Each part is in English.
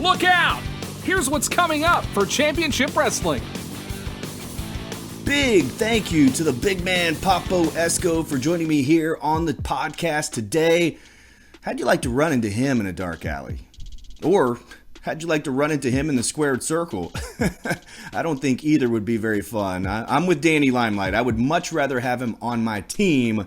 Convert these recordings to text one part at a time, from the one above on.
Look out! Here's what's coming up for Championship Wrestling. Big thank you to the big man Papo Esco for joining me here on the podcast today. How'd you like to run into him in a dark alley? Or how'd you like to run into him in the squared circle? I don't think either would be very fun. I'm with Danny Limelight. I would much rather have him on my team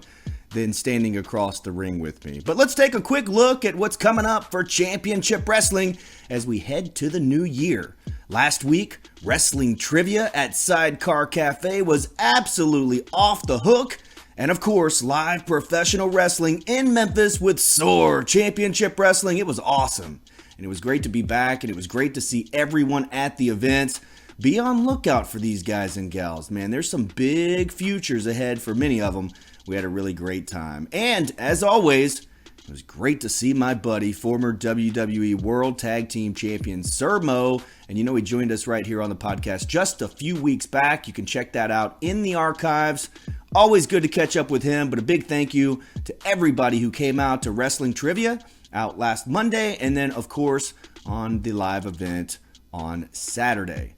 than standing across the ring with me. But let's take a quick look at what's coming up for Championship Wrestling as we head to the new year. Last week, wrestling trivia at Sidecar Cafe was absolutely off the hook. And of course, live professional wrestling in Memphis with SOAR Championship Wrestling. It was awesome. And it was great to be back, and it was great to see everyone at the events. Be on lookout for these guys and gals, man. There's some big futures ahead for many of them. We had a really great time. And as always, it was great to see my buddy, former WWE World Tag Team Champion Sir Mo. And you know, he joined us right here on the podcast just a few weeks back. You can check that out in the archives. Always good to catch up with him, but a big thank you to everybody who came out to Wrestling Trivia out last Monday, and then, of course, on the live event on Saturday.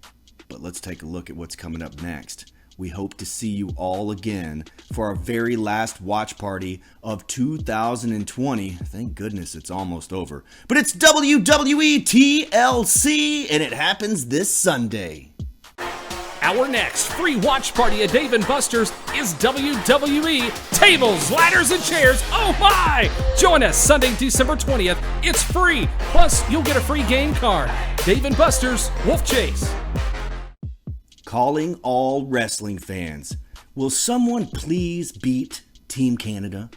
But let's take a look at what's coming up next. We hope to see you all again for our very last watch party of 2020. Thank goodness it's almost over. But it's WWE TLC, and it happens this Sunday. Our next free watch party at Dave & Buster's is WWE Tables, Ladders, and Chairs. Oh my! Join us Sunday, December 20th. It's free. Plus, you'll get a free game card. Dave & Buster's, Wolf Chase. Calling all wrestling fans. Will someone please beat Team Canada?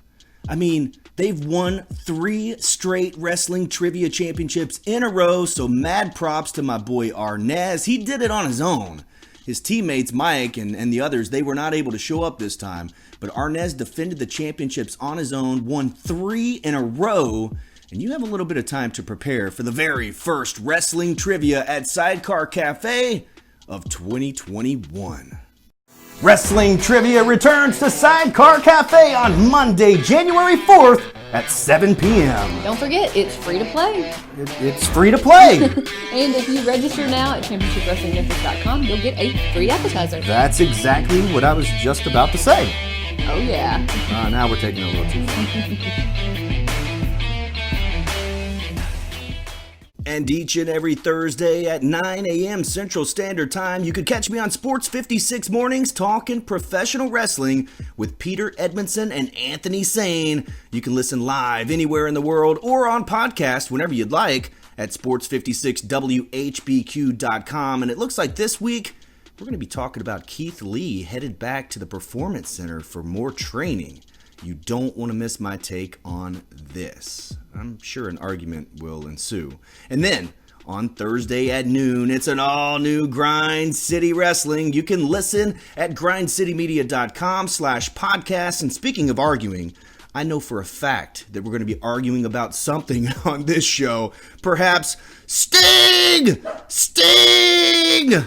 I mean, they've won 3 straight wrestling trivia championships in a row, so mad props to my boy Arnez. He did it on his own. His teammates, Mike and the others, they were not able to show up this time, but Arnez defended the championships on his own, won 3 in a row, and you have a little bit of time to prepare for the very first wrestling trivia at Sidecar Cafe of 2021. Wrestling Trivia returns to Sidecar Cafe on Monday, January 4th at 7 p.m. Don't forget, it's free to play. It's free to play. And if you register now at championshipwrestlingmemphis.com, you'll get a free appetizer. That's exactly what I was just about to say. Oh, yeah. Now we're taking it a little too far. And each and every Thursday at 9 a.m. Central Standard Time, you could catch me on Sports 56 Mornings talking professional wrestling with Peter Edmondson and Anthony Sane. You can listen live anywhere in the world or on podcast whenever you'd like at sports56whbq.com. And it looks like this week we're going to be talking about Keith Lee headed back to the Performance Center for more training. You don't want to miss my take on this. I'm sure an argument will ensue. And then, on Thursday at noon, it's an all-new Grind City Wrestling. You can listen at grindcitymedia.com/podcast. And speaking of arguing, I know for a fact that we're going to be arguing about something on this show. Perhaps Sting! Sting!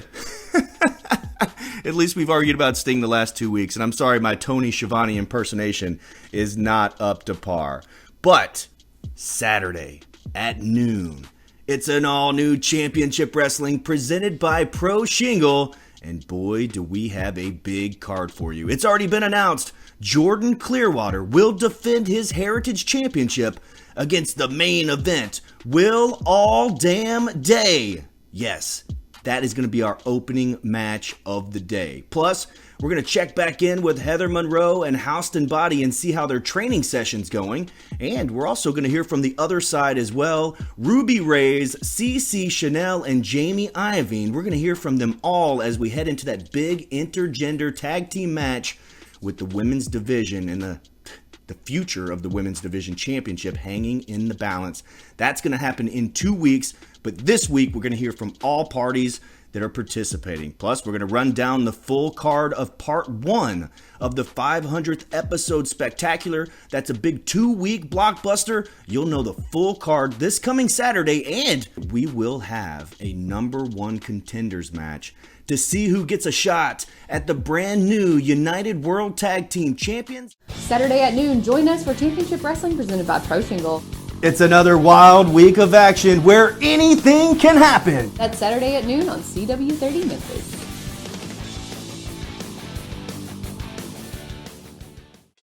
At least we've argued about Sting the last 2 weeks, and I'm sorry my Tony Schiavone impersonation is not up to par. But Saturday at noon, it's an all-new Championship Wrestling presented by Pro Shingle, and boy, do we have a big card for you. It's already been announced. Jordan Clearwater will defend his Heritage Championship against the main event, Will All Damn Day. Yes, that is going to be our opening match of the day. Plus, we're going to check back in with Heather Monroe and Houston Body and see how their training session's going. And we're also going to hear from the other side as well. Ruby Reyes, CeCe Chanel, and Jamie Iovine. We're going to hear from them all as we head into that big intergender tag team match with the women's division and the future of the women's division championship hanging in the balance. That's going to happen in 2 weeks. But this week, we're going to hear from all parties that are participating. Plus, we're going to run down the full card of part 1 of the 500th episode spectacular. That's a big 2-week blockbuster. You'll know the full card this coming Saturday, and we will have a number 1 contenders match to see who gets a shot at the brand new United World Tag Team Champions. Saturday at noon, join us for Championship Wrestling presented by Pro Shingle. It's another wild week of action where anything can happen. That's Saturday at noon on CW30 Memphis.